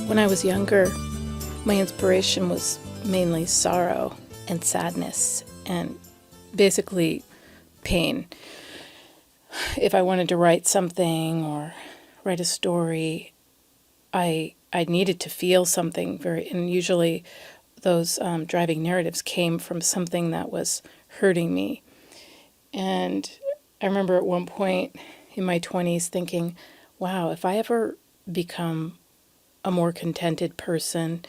When I was younger, my inspiration was mainly sorrow and sadness and basically pain. If I wanted to write something or write a story, I needed to feel something and usually those driving narratives came from something that was hurting me. And I remember at one point in my 20s thinking, wow, if I ever become a more contented person,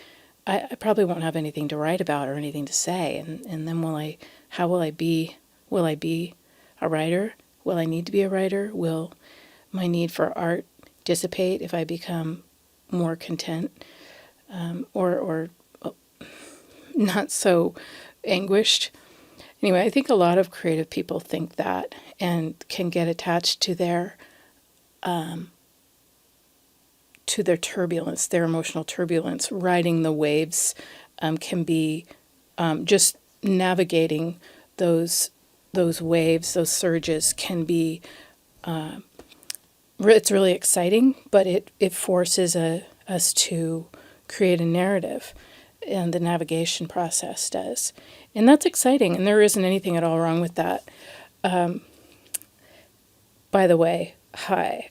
I probably won't have anything to write about or anything to say. And then how will I be? Will I be a writer? Will I need to be a writer? Will my need for art dissipate if I become more content or not so anguished? Anyway, I think a lot of creative people think that and can get attached to their turbulence, their emotional turbulence. Riding the waves can be just navigating those waves, those surges can be. It's really exciting, but it forces us to create a narrative, and the navigation process does, and that's exciting. And there isn't anything at all wrong with that. By the way, hi.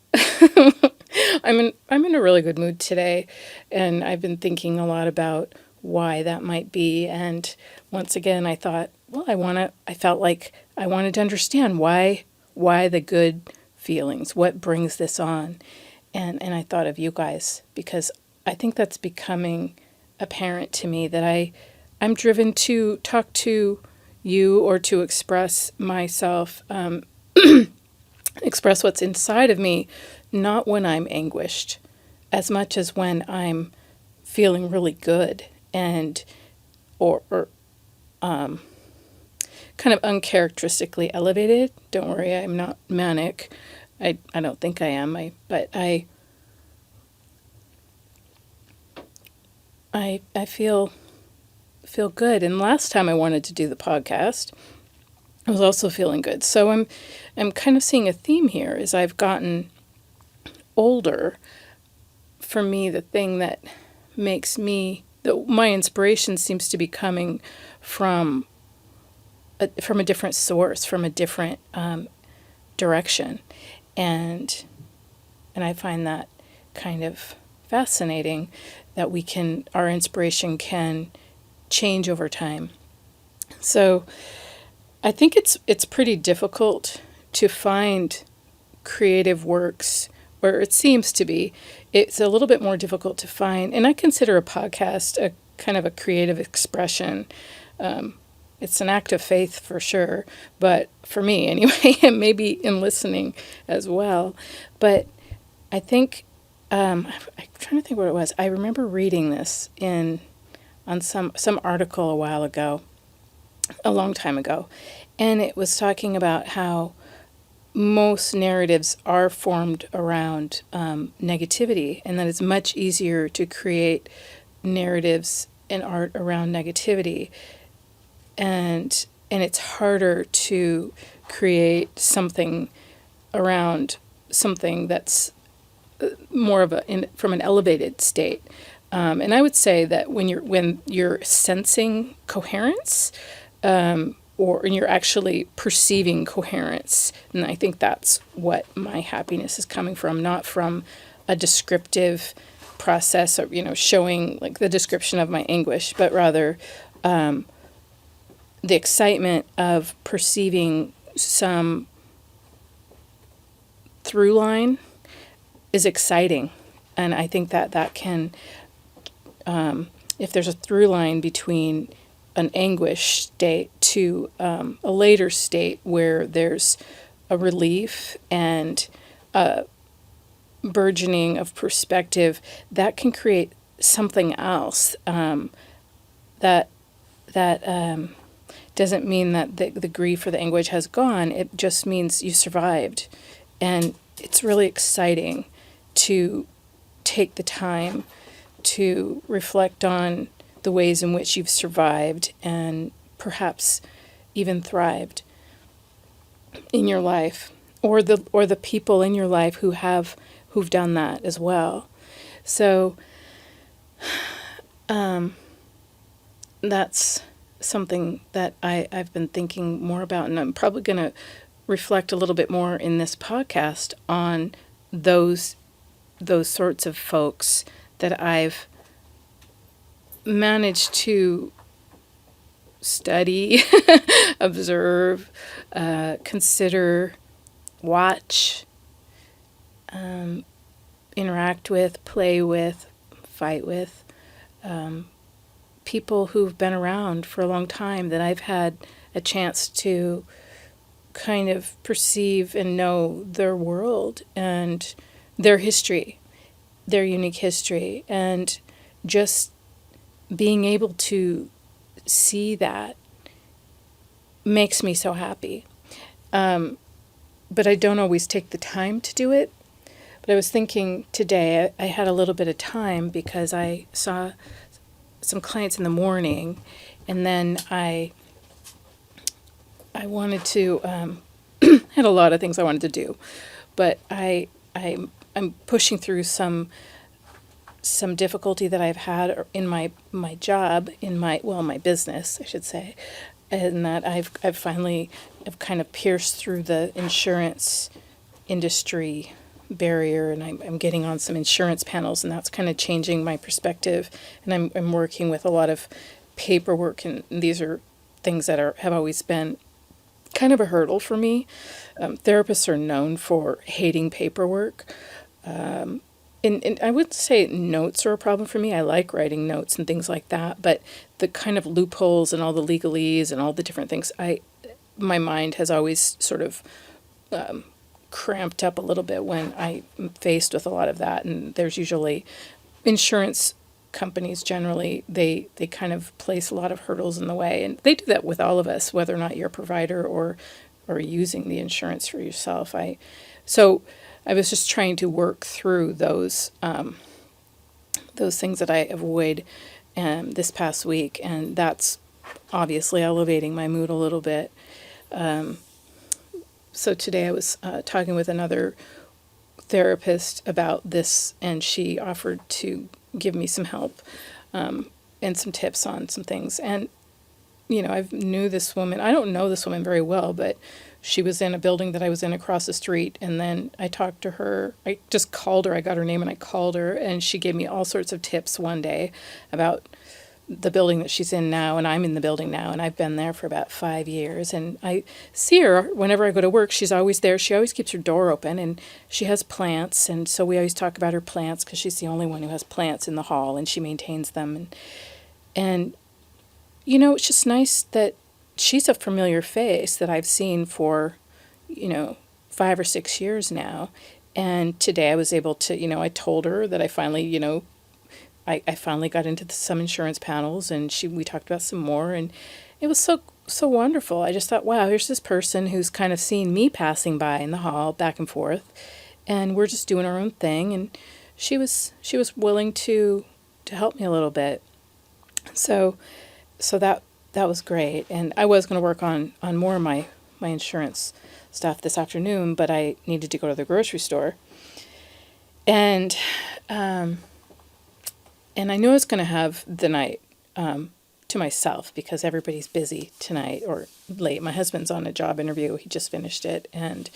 I'm in a really good mood today, and I've been thinking a lot about why that might be. And once again, I thought, well, I felt like I wanted to understand why the good feelings, what brings this on. And I thought of you guys, because I think that's becoming apparent to me that I'm driven to talk to you or to express myself, express what's inside of me, not when I'm anguished, as much as when I'm feeling really good and or kind of uncharacteristically elevated. Don't worry, I'm not manic. I don't think I am. But I feel good. And last time I wanted to do the podcast, I was also feeling good. So I'm kind of seeing a theme here as I've gotten older. For me, the thing that makes my inspiration seems to be coming from a different source, from a different direction, and I find that kind of fascinating that our inspiration can change over time. So I think it's pretty difficult to find creative works, or it seems to be. It's a little bit more difficult to find, and I consider a podcast a kind of a creative expression. It's an act of faith for sure, but for me anyway, and maybe in listening as well. But I think I'm trying to think what it was. I remember reading this on some article a while ago, a long time ago, and it was talking about how most narratives are formed around negativity, and that it's much easier to create narratives and art around negativity, and it's harder to create something around something that's more of from an elevated state. And I would say that when you're sensing coherence, or and you're actually perceiving coherence, and I think that's what my happiness is coming from, not from a descriptive process, or showing like the description of my anguish, but rather the excitement of perceiving some through line is exciting. And I think that can, if there's a through line between an anguish state to a later state where there's a relief and a burgeoning of perspective, that can create something else. That doesn't mean that the grief or the anguish has gone. It just means you survived. And it's really exciting to take the time to reflect on the ways in which you've survived and perhaps even thrived in your life, or the people in your life who've done that as well. So That's something that I've been thinking more about, and I'm probably going to reflect a little bit more in this podcast on those sorts of folks that I've managed to study, observe, consider, watch, interact with, play with, fight with. People who've been around for a long time that I've had a chance to kind of perceive and know their world and their history, their unique history, and just being able to see that makes me so happy. But I don't always take the time to do it. But I was thinking today, I had a little bit of time because I saw some clients in the morning, and then I wanted to had a lot of things I wanted to do, but I'm pushing through some difficulty that I've had in my job, in my business, I should say, and that I've finally have kind of pierced through the insurance industry barrier, and I'm getting on some insurance panels, and that's kind of changing my perspective. And I'm working with a lot of paperwork, and these are things that have always been kind of a hurdle for me. Therapists are known for hating paperwork. And I wouldn't say notes are a problem for me. I like writing notes and things like that, but the kind of loopholes and all the legalese and all the different things, my mind has always sort of cramped up a little bit when I'm faced with a lot of that. And there's usually insurance companies generally, they kind of place a lot of hurdles in the way. And they do that with all of us, whether or not you're a provider or using the insurance for yourself. So I was just trying to work through those things that I avoid this past week, and that's obviously elevating my mood a little bit. So today I was talking with another therapist about this, and she offered to give me some help and some tips on some things. And, I knew this woman. I don't know this woman very well, but she was in a building that I was in across the street, and then I talked to her. I just called her. I got her name, and I called her, and she gave me all sorts of tips one day about the building that she's in now, and I'm in the building now, and I've been there for about 5 years, and I see her whenever I go to work. She's always there. She always keeps her door open, and she has plants, and so we always talk about her plants because she's the only one who has plants in the hall, and she maintains them, and it's just nice that she's a familiar face that I've seen for 5 or 6 years now. And today I was able to, I told her that I finally, I finally got into some insurance panels, and we talked about some more, and it was so wonderful. I just thought, wow, here's this person who's kind of seen me passing by in the hall back and forth, and we're just doing our own thing, and she was willing to help me a little bit. So that was great, and I was going to work on more of my insurance stuff this afternoon, but I needed to go to the grocery store, and I knew I was going to have the night to myself because everybody's busy tonight or late. My husband's on a job interview. He just finished it, and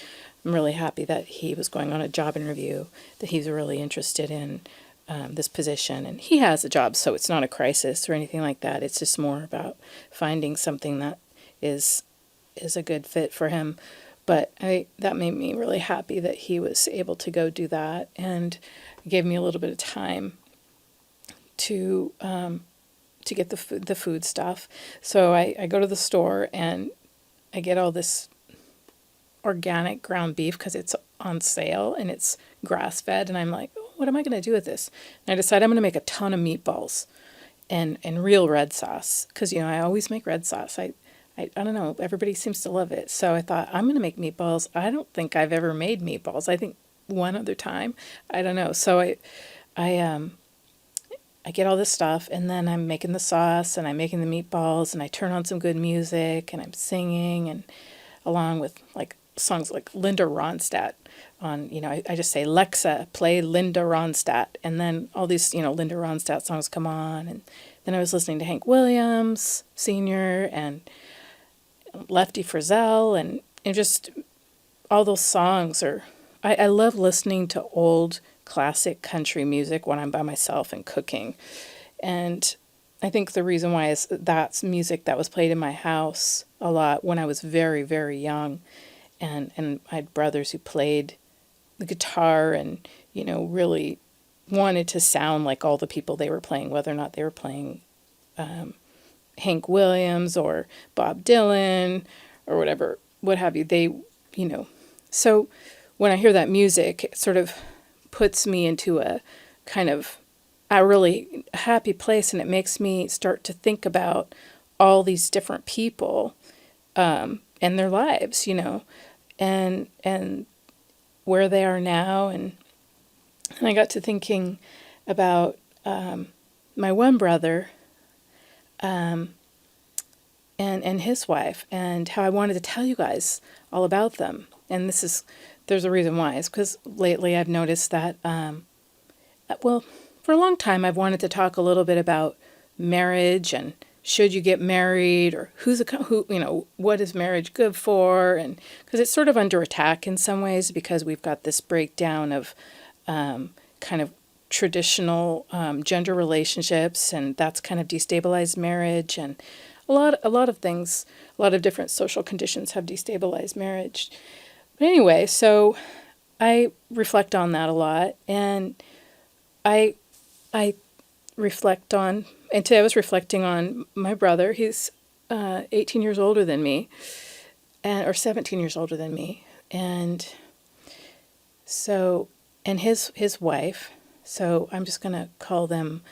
I'm really happy that he was going on a job interview, that he's really interested in this position. And he has a job, so it's not a crisis or anything like that. It's just more about finding something that is a good fit for him. But that made me really happy that he was able to go do that, and gave me a little bit of time to get the food stuff. So I go to the store and I get all this organic ground beef because it's on sale and it's grass fed, and I'm like, oh, what am I going to do with this? And I decide I'm going to make a ton of meatballs and real red sauce because I always make red sauce. I don't know, everybody seems to love it. So I thought, I'm going to make meatballs. I don't think I've ever made meatballs. I think one other time. I don't know. So I get all this stuff, and then I'm making the sauce, and I'm making the meatballs, and I turn on some good music, and I'm singing, and along with like songs like Linda Ronstadt on, I just say, Lexa, play Linda Ronstadt. And then all these, Linda Ronstadt songs come on. And then I was listening to Hank Williams Sr. and Lefty Frizzell and just all those songs are, I love listening to old classic country music when I'm by myself and cooking. And I think the reason why is that's music that was played in my house a lot when I was very, very young. And I had brothers who played the guitar and, really wanted to sound like all the people they were playing, whether or not they were playing Hank Williams or Bob Dylan or whatever, what have you. So when I hear that music, it sort of puts me into a kind of a really happy place, and it makes me start to think about all these different people and their lives, and where they are now. And I got to thinking about my one brother and his wife, and how I wanted to tell you guys all about them. And there's a reason why. It's because lately I've noticed that, for a long time I've wanted to talk a little bit about marriage and should you get married, or what is marriage good for? And because it's sort of under attack in some ways, because we've got this breakdown of kind of traditional gender relationships, and that's kind of destabilized marriage, and a lot of things, a lot of different social conditions have destabilized marriage. But anyway, so I reflect on that a lot, and I reflect on, and today I was reflecting on my brother. He's 18 years older than me, or 17 years older than me, and his wife. So I'm just going to call them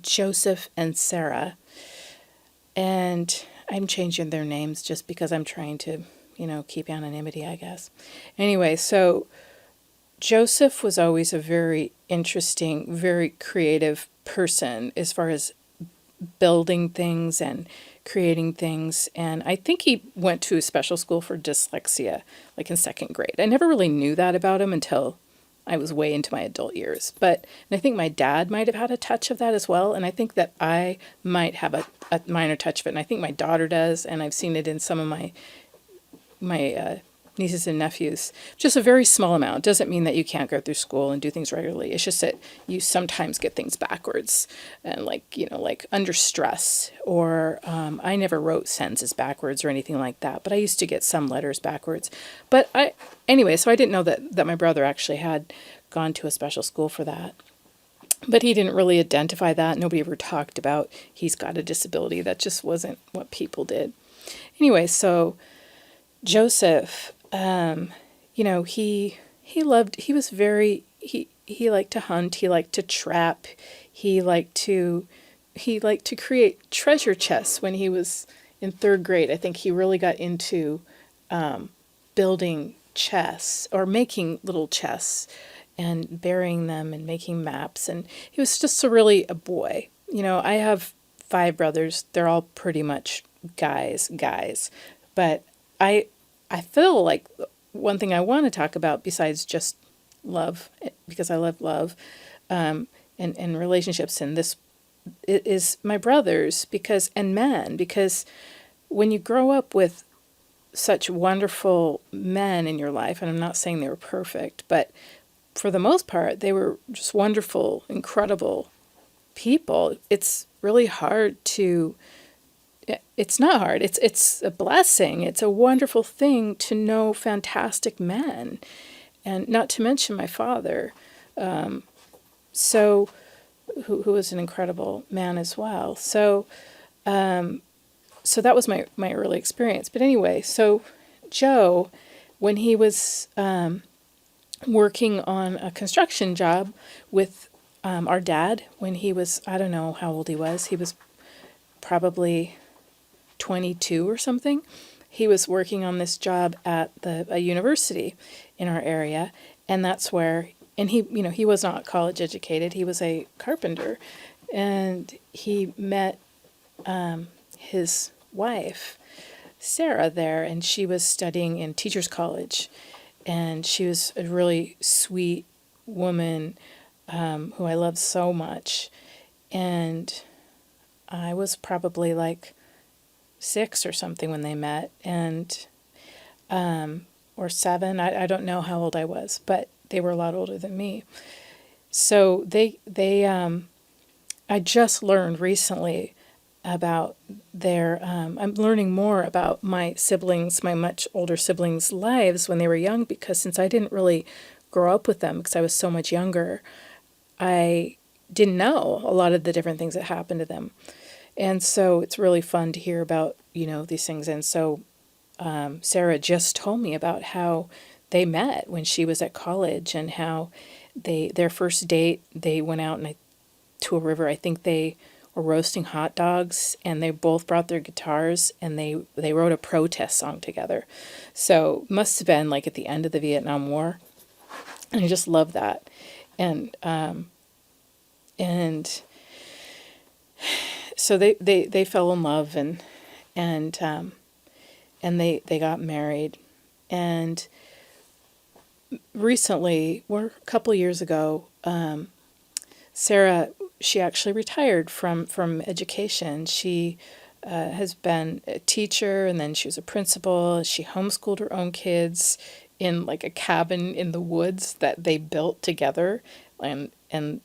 Joseph and Sarah, and I'm changing their names just because I'm trying to, keep anonymity, I guess. Anyway, so Joseph was always a very interesting, very creative person as far as building things and creating things. And I think he went to a special school for dyslexia, like in second grade. I never really knew that about him until I was way into my adult years. And I think my dad might have had a touch of that as well. And I think that I might have a minor touch of it. And I think my daughter does. And I've seen it in some of my nieces and nephews. Just a very small amount. Doesn't mean that you can't go through school and do things regularly. It's just that you sometimes get things backwards, and like under stress, or I never wrote sentences backwards or anything like that, but I used to get some letters backwards. So I didn't know that my brother actually had gone to a special school for that. But he didn't really identify that. Nobody ever talked about he's got a disability. That just wasn't what people did. Anyway, so Joseph, he liked to hunt, he liked to trap, he liked to create treasure chests when he was in third grade. I think he really got into building chests, or making little chests and burying them and making maps. And he was just a boy. I have 5 brothers. They're all pretty much guys. But I feel like one thing I want to talk about, besides just love, because I love love, and relationships, and this is my brothers, because when you grow up with such wonderful men in your life, and I'm not saying they were perfect, but for the most part, they were just wonderful, incredible people. It's really hard to... It's not hard. It's a blessing. It's a wonderful thing to know fantastic men, and not to mention my father, who was an incredible man as well. So that was my early experience. But anyway, so Joe, when he was working on a construction job with our dad, when he was, I don't know how old he was probably 22 or something. He was working on this job at a university in our area, and that's where, and he was not college educated. He was a carpenter, and he met his wife, Sarah there, and she was studying in Teachers College, and she was a really sweet woman who I loved so much. And I was probably like 6 or something when they met, and or 7. I don't know how old I was, but they were a lot older than me. So I just learned recently about I'm learning more about my siblings, my much older siblings' lives when they were young, because since I didn't really grow up with them because I was so much younger, I didn't know a lot of the different things that happened to them. And so it's really fun to hear about, these things. And so Sarah just told me about how they met when she was at college, and how their first date, they went out to a river. I think they were roasting hot dogs, and they both brought their guitars, and they wrote a protest song together. So it must have been like at the end of the Vietnam War. And I just love that. And so they fell in love, and they got married. And recently, or a couple of years ago, Sarah, she actually retired from education. She has been a teacher, and then she was a principal. She homeschooled her own kids in like a cabin in the woods that they built together. And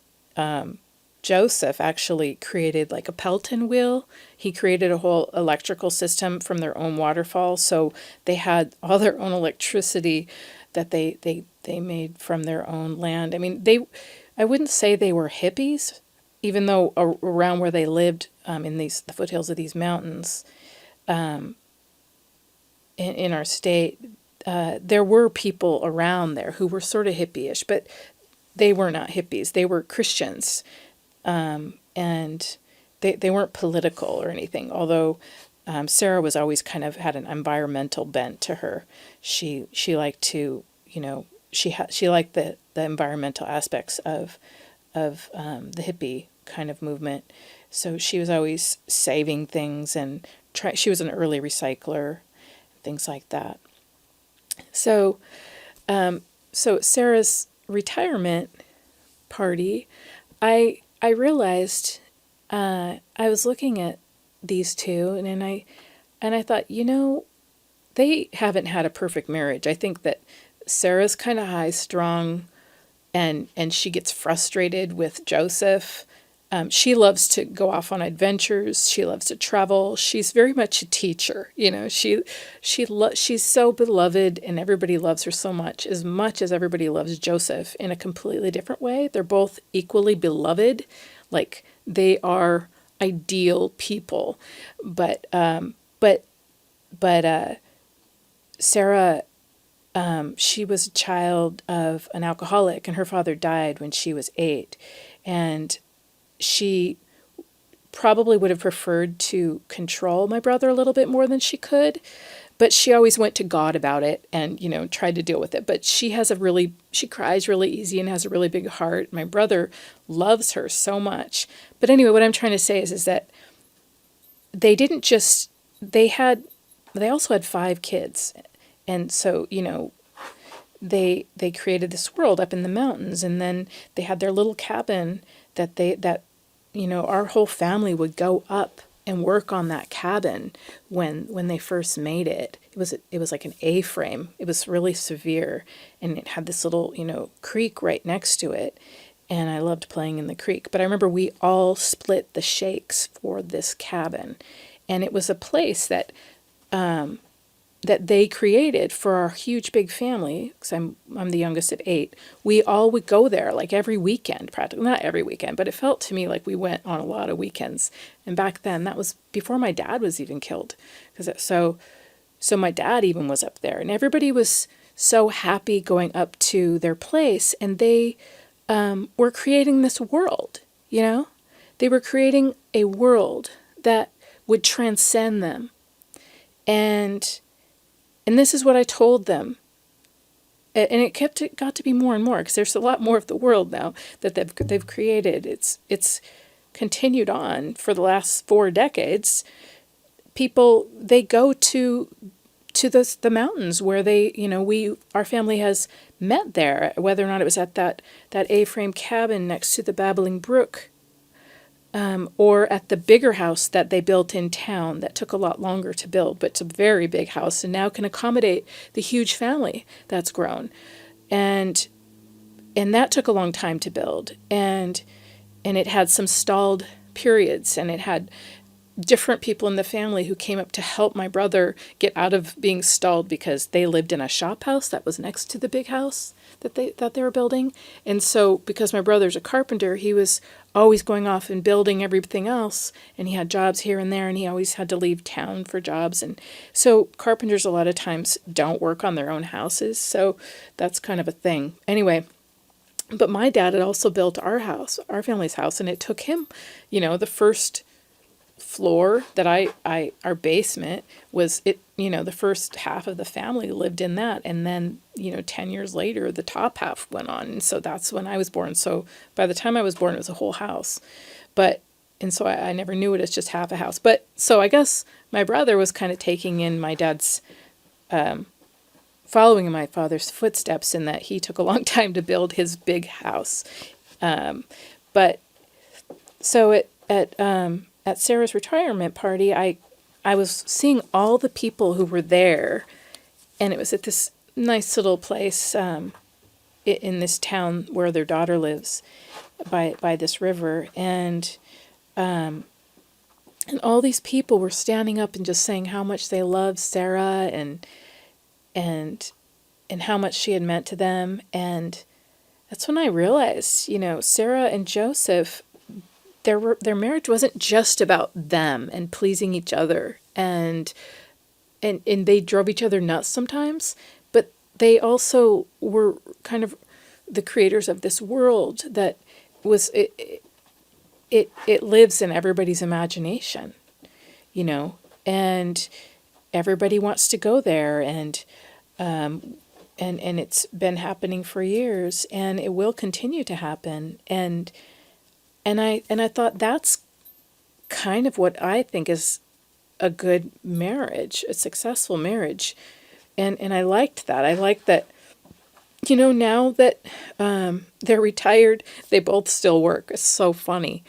Joseph actually created like a Pelton wheel. He created a whole electrical system from their own waterfall. So they had all their own electricity that they made from their own land. I mean, I wouldn't say they were hippies, even though around where they lived, in the foothills of these mountains, in our state, there were people around there who were sort of hippie-ish, but they were not hippies. They were Christians, and they weren't political or anything. Although Sarah was always kind of had an environmental bent to her. She liked to, she liked the environmental aspects of the hippie kind of movement. So she was always saving things and she was an early recycler, things like that. So Sarah's retirement party, I realized I was looking at these two, and I thought, they haven't had a perfect marriage. I think that Sarah's kind of high strung, and she gets frustrated with Joseph. She loves to go off on adventures. She loves to travel. She's very much a teacher. She's so beloved, and everybody loves her so much as everybody loves Joseph in a completely different way. They're both equally beloved, like they are ideal people. But Sarah, she was a child of an alcoholic, and her father died when she was 8, and she probably would have preferred to control my brother a little bit more than she could, but she always went to God about it and, tried to deal with it. But she cries really easy and has a really big heart. My brother loves her so much. But anyway, what I'm trying to say is that they didn't just, they also had 5 kids. And so, they created this world up in the mountains, and then they had their little cabin that our whole family would go up and work on that cabin when they first made it. It was like an A-frame. It was really severe, and it had this little, creek right next to it. And I loved playing in the creek. But I remember we all split the shakes for this cabin, and it was a place that they created for our huge big family, because I'm the youngest of 8. We all would go there like every weekend, practically. Not every weekend, but it felt to me like we went on a lot of weekends. And back then, that was before my dad was even killed. So my dad even was up there, and everybody was so happy going up to their place, and they were creating this world, They were creating a world that would transcend them. And this is what I told them. And it got to be more and more, because there's a lot more of the world now that they've created. It's continued on for the last 4 decades people, they go to the mountains where they, our family has met there, whether or not it was at that A-frame cabin next to the Babbling Brook, or at the bigger house that they built in town that took a lot longer to build, but it's a very big house and now can accommodate the huge family that's grown. And that took a long time to build. And it had some stalled periods, and it had different people in the family who came up to help my brother get out of being stalled, because they lived in a shop house that was next to the big house that they were building. And so because my brother's a carpenter, he was always going off and building everything else, and he had jobs here and there, and he always had to leave town for jobs. And so carpenters a lot of times don't work on their own houses, so that's kind of a thing. Anyway, but my dad had also built our house, our family's house, and it took him, the first floor that our basement was it, the first half of the family lived in that. And then, 10 years later, the top half went on. And so that's when I was born. So by the time I was born, it was a whole house. And so I never knew it as just half a house. But so I guess my brother was kind of taking in my dad's, following in my father's footsteps, in that he took a long time to build his big house. But so at Sarah's retirement party, I was seeing all the people who were there, and it was at this nice little place in this town where their daughter lives, by this river, and all these people were standing up and just saying how much they loved Sarah and how much she had meant to them. And that's when I realized, Sarah and Joseph, their marriage wasn't just about them and pleasing each other, and they drove each other nuts sometimes, but they also were kind of the creators of this world that was it lives in everybody's imagination, and everybody wants to go there, and it's been happening for years, and it will continue to happen. And I thought that's kind of what I think is a good marriage, a successful marriage. And I liked that. I liked that, now that they're retired, they both still work. It's so funny.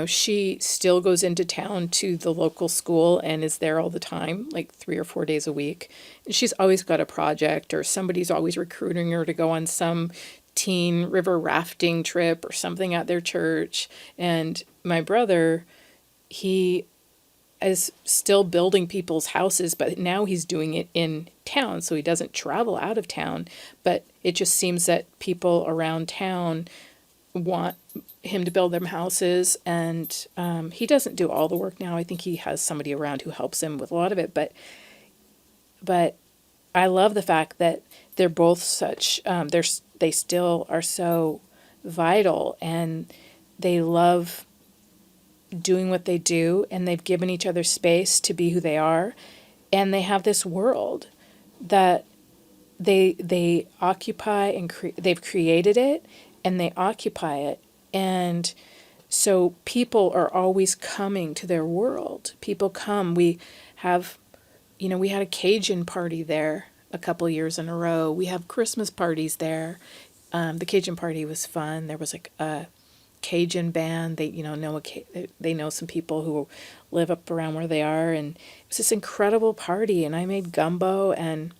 She still goes into town to the local school and is there all the time, like 3 or 4 days a week. And she's always got a project, or somebody's always recruiting her to go on some teen river rafting trip or something at their church. And my brother, he is still building people's houses, but now he's doing it in town, so he doesn't travel out of town. But it just seems that people around town want him to build them houses, and he doesn't do all the work now. I think he has somebody around who helps him with a lot of it, but I love the fact that they're both such, they still are so vital, and they love doing what they do, and they've given each other space to be who they are, and they have this world that they occupy, and they've created it, and they occupy it. And so people are always coming to their world. People come. We have, we had a Cajun party there a couple years in a row. We have Christmas parties there. The Cajun party was fun. There was like a Cajun band. They know some people who live up around where they are, and it was this incredible party. And I made gumbo, and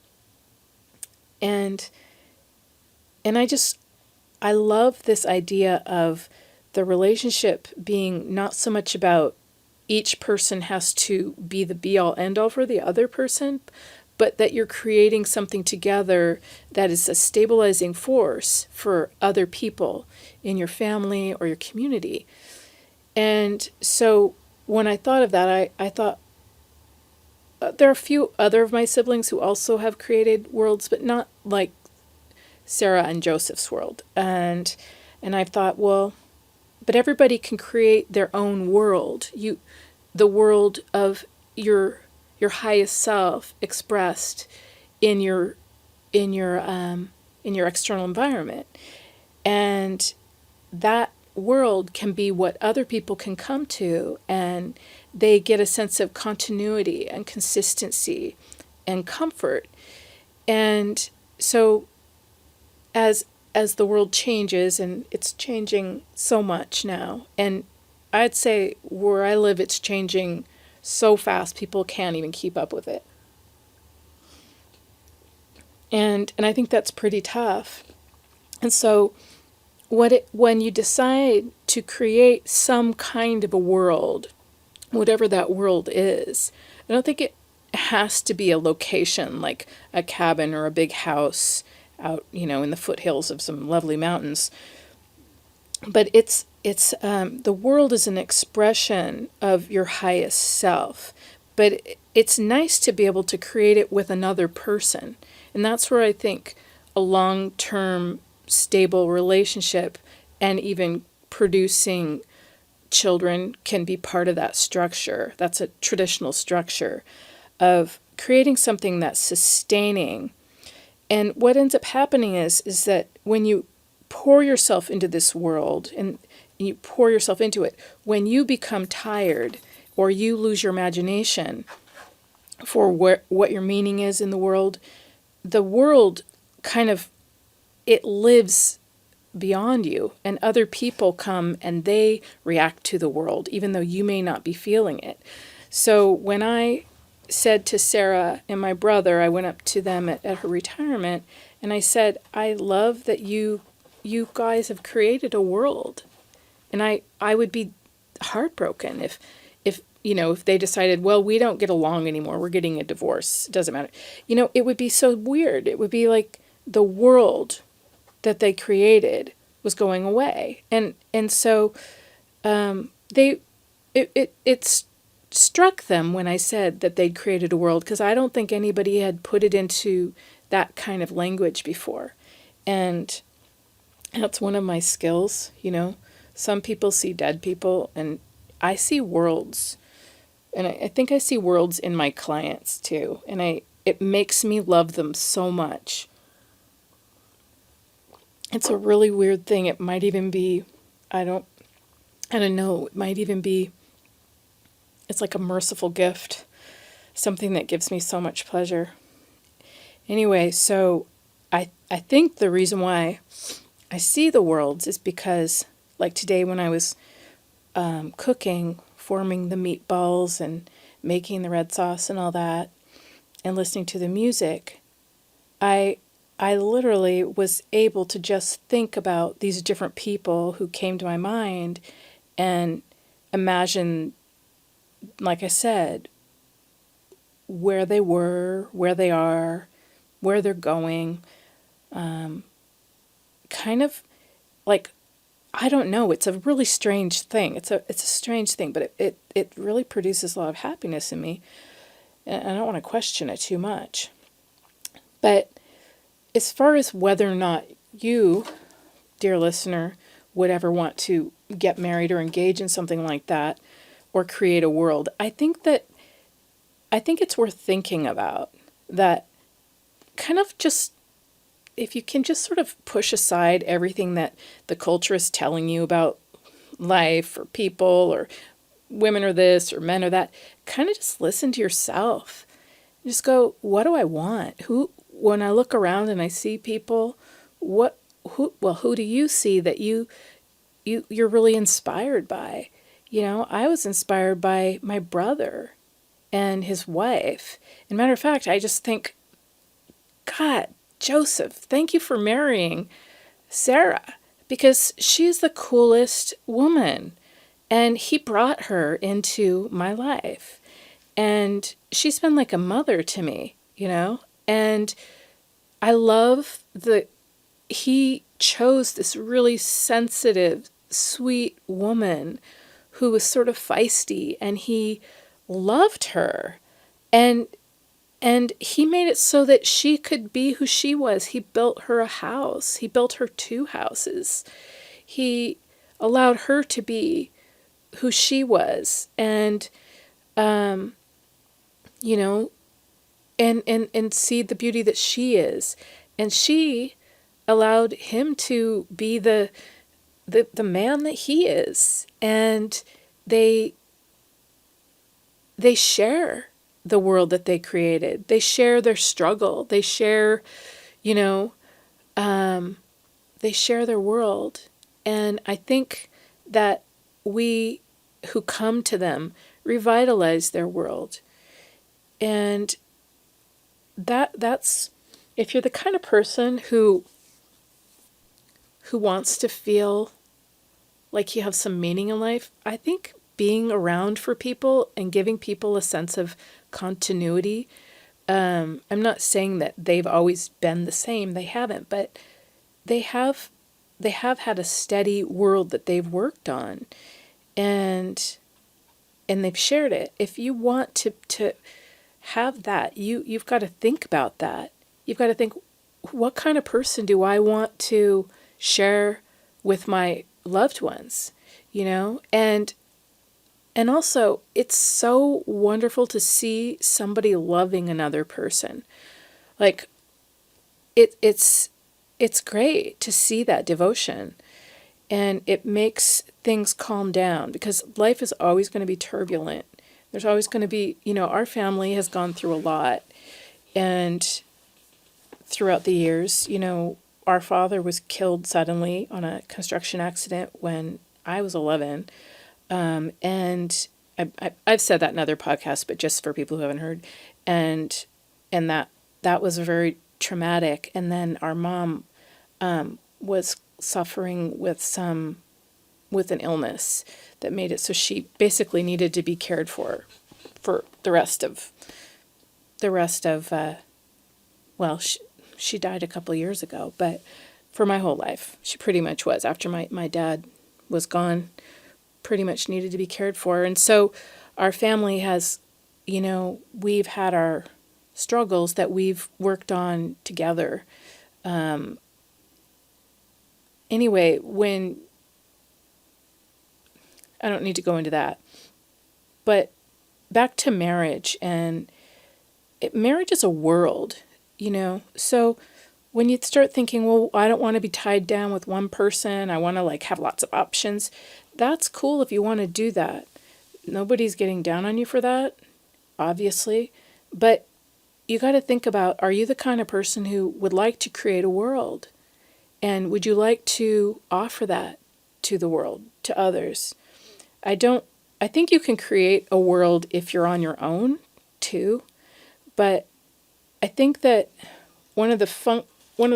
I love this idea of the relationship being not so much about each person has to be the be-all, end-all for the other person, but that you're creating something together that is a stabilizing force for other people in your family or your community. And so when I thought of that, I thought, there are a few other of my siblings who also have created worlds, but not like Sarah and Joseph's world. And I thought, well, but everybody can create their own world. The world of your highest self expressed in your external environment. And that world can be what other people can come to, and they get a sense of continuity and consistency and comfort. And so as the world changes, and it's changing so much now, and I'd say where I live it's changing so fast people can't even keep up with it. And I think that's pretty tough. And so when you decide to create some kind of a world, whatever that world is, I don't think it has to be a location like a cabin or a big house out, in the foothills of some lovely mountains. But it's the world is an expression of your highest self. But it's nice to be able to create it with another person. And that's where I think a long-term stable relationship and even producing children can be part of that structure. That's a traditional structure of creating something that's sustaining. And what ends up happening is that when you pour yourself into this world and you pour yourself into it, when you become tired or you lose your imagination for what your meaning is in the world kind of, it lives beyond you, and other people come and they react to the world, even though you may not be feeling it. So when I said to Sarah and my brother, I went up to them at her retirement, and I said, I love that you guys have created a world. And I would be heartbroken if they decided, well, we don't get along anymore, we're getting a divorce, it doesn't matter. It would be so weird. It would be like the world that they created was going away. And so it struck them when I said that they'd created a world, because I don't think anybody had put it into that kind of language before. And that's one of my skills, Some people see dead people, and I see worlds. And I think I see worlds in my clients too. And it makes me love them so much. It's a really weird thing. It might even be, I don't know, it might even be, it's like a merciful gift, something that gives me so much pleasure. Anyway, so I think the reason why I see the worlds is because, like today when I was cooking, forming the meatballs and making the red sauce and all that, and listening to the music, I literally was able to just think about these different people who came to my mind and imagine, like I said, where they were, where they are, where they're going. Kind of like, I don't know, it's a really strange thing. It's a strange thing, but it really produces a lot of happiness in me. And I don't want to question it too much. But as far as whether or not you, dear listener, would ever want to get married or engage in something like that or create a world, I think it's worth thinking about that. Kind of just, if you can just sort of push aside everything that the culture is telling you about life or people or women are this or men are that, kind of just listen to yourself. Just go, what do I want? When I look around and I see people, who do you see that you're really inspired by? I was inspired by my brother and his wife. And matter of fact, I just think, God, Joseph, thank you for marrying Sarah, because she's the coolest woman. And he brought her into my life. And she's been like a mother to me, And I love that he chose this really sensitive, sweet woman who was sort of feisty, and he loved her. And he made it so that she could be who she was. He built her a house. He built her 2 houses. He allowed her to be who she was. And, and see the beauty that she is. And she allowed him to be the man that he is. And they they share the world that they created. They share their struggle. They share, you know, they share their world. And I think that we who come to them revitalize their world. And that's if you're the kind of person who wants to feel like you have some meaning in life, I think being around for people and giving people a sense of continuity. I'm not saying that they've always been the same. They haven't, but they have had a steady world that they've worked on, and they've shared it. If you want to have that, you've got to think about that. You've got to think, what kind of person do I want to share with my loved ones, and also it's so wonderful to see somebody loving another person. Like it's great to see that devotion, and it makes things calm down, because life is always going to be turbulent. There's always going to be, our family has gone through a lot, and throughout the years, our father was killed suddenly on a construction accident when I was 11. And I've said that in other podcasts, but just for people who haven't heard. And that was very traumatic. And then our mom was suffering with an illness that made it so she basically needed to be cared for the rest of she died a couple of years ago, but for my whole life, she pretty much was. After my dad was gone, pretty much needed to be cared for. And so our family has, we've had our struggles that we've worked on together. Anyway, I don't need to go into that, but back to marriage, and marriage is a world. So when you start thinking, well, I don't want to be tied down with one person, I want to have lots of options, that's cool if you want to do that. Nobody's getting down on you for that, obviously, but you got to think about, are you the kind of person who would like to create a world? And would you like to offer that to the world, to others? I think you can create a world if you're on your own too, but I think that one of the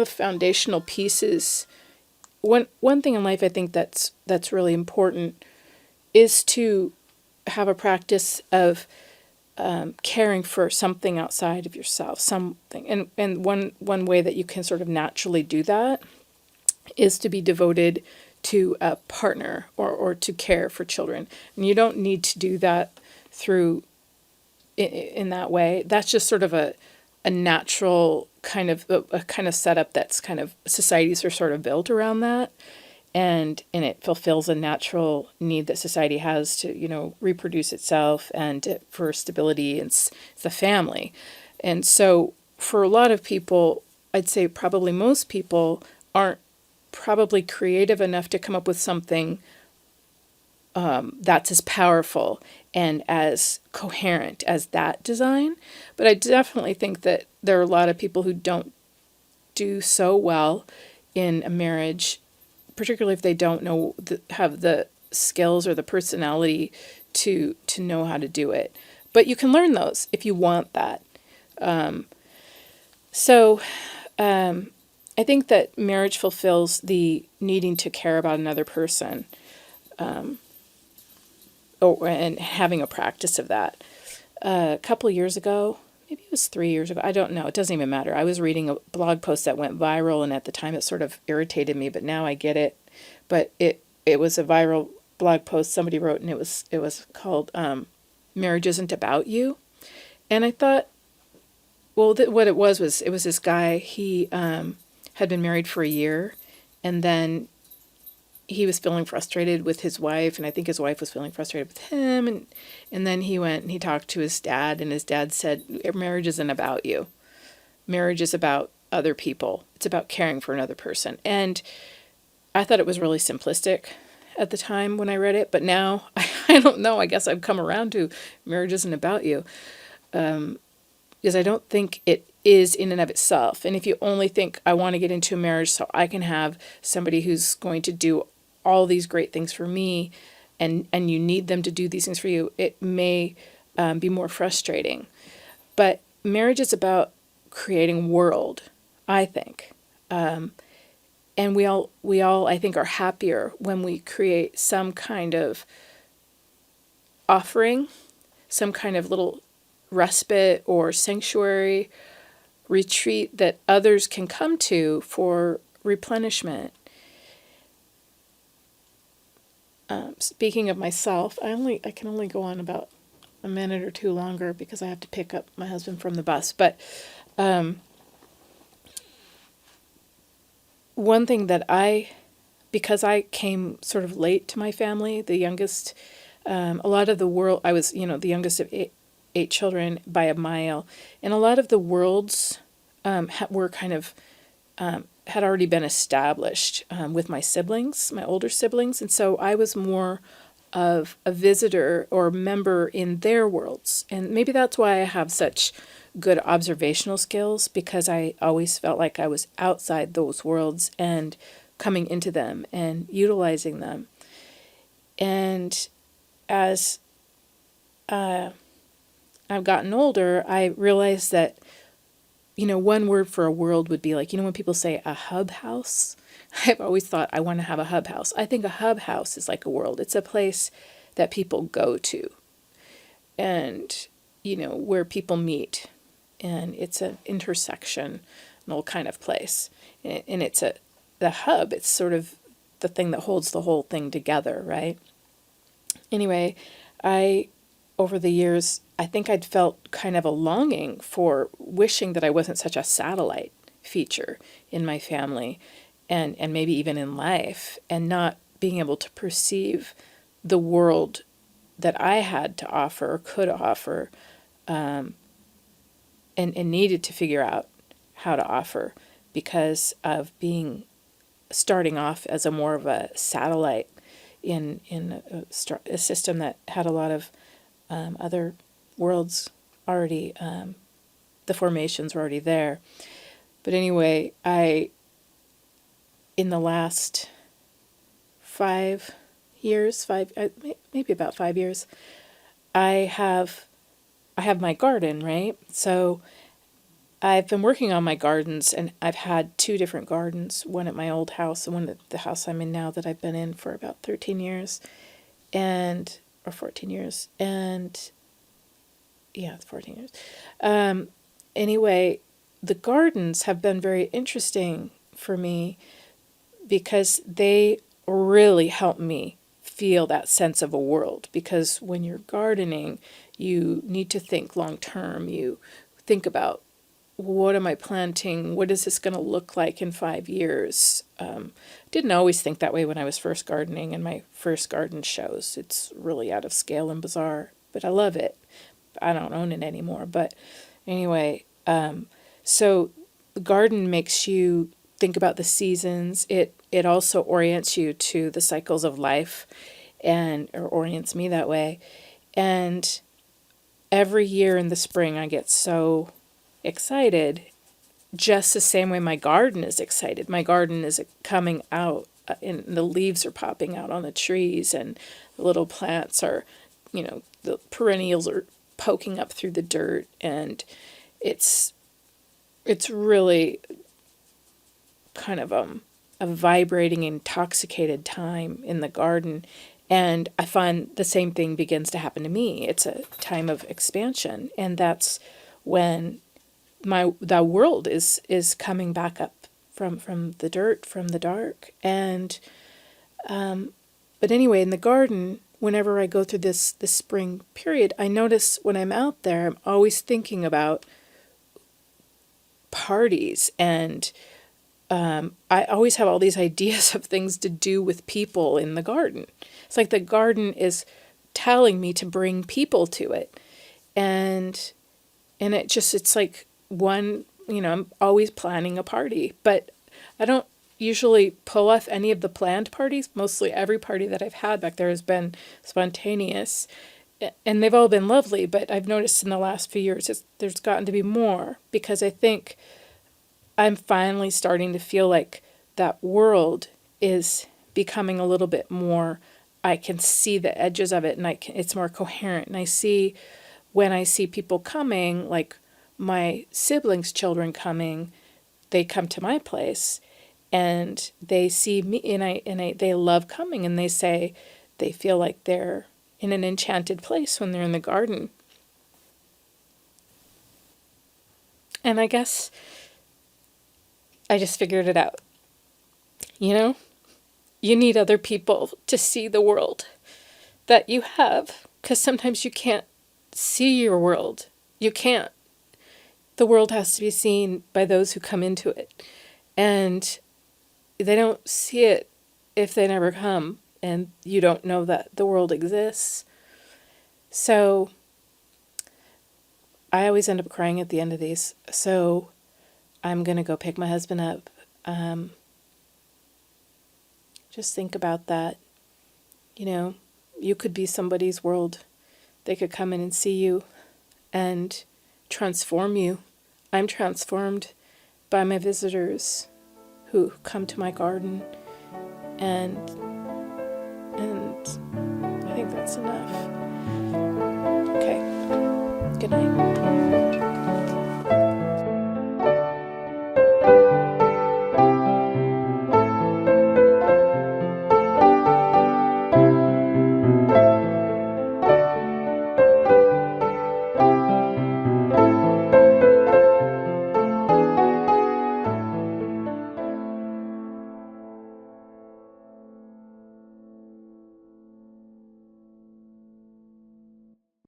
foundational pieces, one thing in life I think that's really important is to have a practice of caring for something outside of yourself, something. And one way that you can sort of naturally do that is to be devoted to a partner or to care for children. And you don't need to do that in that way. That's just sort of a natural kind of setup that's kind of, societies are sort of built around that, and it fulfills a natural need that society has to reproduce itself and for stability. It's the family. And so for a lot of people, I'd say probably most people aren't probably creative enough to come up with something that's as powerful and as coherent as that design. But I definitely think that there are a lot of people who don't do so well in a marriage, particularly if they don't have the skills or the personality to know how to do it. But you can learn those if you want that. I think that marriage fulfills the needing to care about another person, and having a practice of that. A couple of years ago, maybe it was 3 years ago, I don't know, it doesn't even matter. I was reading a blog post that went viral, and at the time it sort of irritated me, but now I get it. But it was a viral blog post somebody wrote, and it was called "Marriage Isn't About You." And I thought, well, what it was this guy, he had been married for a year, and then he was feeling frustrated with his wife, and I think his wife was feeling frustrated with him, and then he went and he talked to his dad, and his dad said, marriage isn't about you. Marriage is about other people. It's about caring for another person. And I thought it was really simplistic, at the time when I read it, but now I don't know. I guess I've come around to marriage isn't about you, because I don't think it is in and of itself. And if you only think I want to get into a marriage so I can have somebody who's going to do all these great things for me, and you need them to do these things for you, it may be more frustrating. But marriage is about creating world, I think. And we all, I think, are happier when we create some kind of offering, some kind of little respite or sanctuary, retreat that others can come to for replenishment. Speaking of myself, I can only go on about a minute or two longer because I have to pick up my husband from the bus. But one thing that because I came sort of late to my family, the youngest, a lot of the world, I was, the youngest of eight children by a mile, and a lot of the worlds were kind of, had already been established with my siblings, my older siblings, and so I was more of a visitor or member in their worlds. And maybe that's why I have such good observational skills, because I always felt like I was outside those worlds and coming into them and utilizing them. And as I've gotten older, I realized that, one word for a world would be like, when people say a hub house, I've always thought I want to have a hub house. I think a hub house is like a world. It's a place that people go to and, where people meet. And it's an intersectional kind of place. And it's the hub, it's sort of the thing that holds the whole thing together, right? Anyway, over the years, I think I'd felt kind of a longing for wishing that I wasn't such a satellite feature in my family and maybe even in life, and not being able to perceive the world that I had to offer or could offer, and needed to figure out how to offer because of starting off as a more of a satellite in a system that had a lot of other worlds already, the formations were already there. But anyway, in the last 5 years, maybe about 5 years, I have my garden, right? So I've been working on my gardens, and I've had 2 different gardens, one at my old house and one at the house I'm in now that I've been in for about 13 years, or 14 years, and yeah, it's 14 years. Anyway, the gardens have been very interesting for me because they really help me feel that sense of a world. Because when you're gardening, you need to think long term. You think about, what am I planting? What is this going to look like in 5 years? Didn't always think that way when I was first gardening, and my first garden shows. It's really out of scale and bizarre, but I love it. I don't own it anymore. But anyway, so the garden makes you think about the seasons. It also orients you to the cycles of life, or orients me that way. And every year in the spring, I get so excited, just the same way my garden is excited. My garden is coming out, and the leaves are popping out on the trees, and the little plants are, the perennials are poking up through the dirt, and it's really kind of a vibrating, intoxicated time in the garden. And I find the same thing begins to happen to me. It's a time of expansion, and that's when the world is coming back up from the dirt, from the dark. And but anyway, in the garden, whenever I go through this spring period, I notice when I'm out there, I'm always thinking about parties, and I always have all these ideas of things to do with people in the garden. It's like the garden is telling me to bring people to it, and it's like I'm always planning a party, but I don't usually pull off any of the planned parties. Mostly every party that I've had back there has been spontaneous. And they've all been lovely, but I've noticed in the last few years there's gotten to be more, because I think I'm finally starting to feel like that world is becoming a little bit more, I can see the edges of it, and it's more coherent. And I see, when I see people coming, like my siblings' children coming, they come to my place and they see me, they love coming, and they say they feel like they're in an enchanted place when they're in the garden. And I guess I just figured it out. You know, you need other people to see the world that you have, because sometimes you can't see your world. You can't. The world has to be seen by those who come into it. And they don't see it if they never come, and you don't know that the world exists. So I always end up crying at the end of these. So I'm going to go pick my husband up. Just think about that. You know, you could be somebody's world. They could come in and see you and transform you. I'm transformed by my visitors who come to my garden, and I think that's enough. Okay. Good night.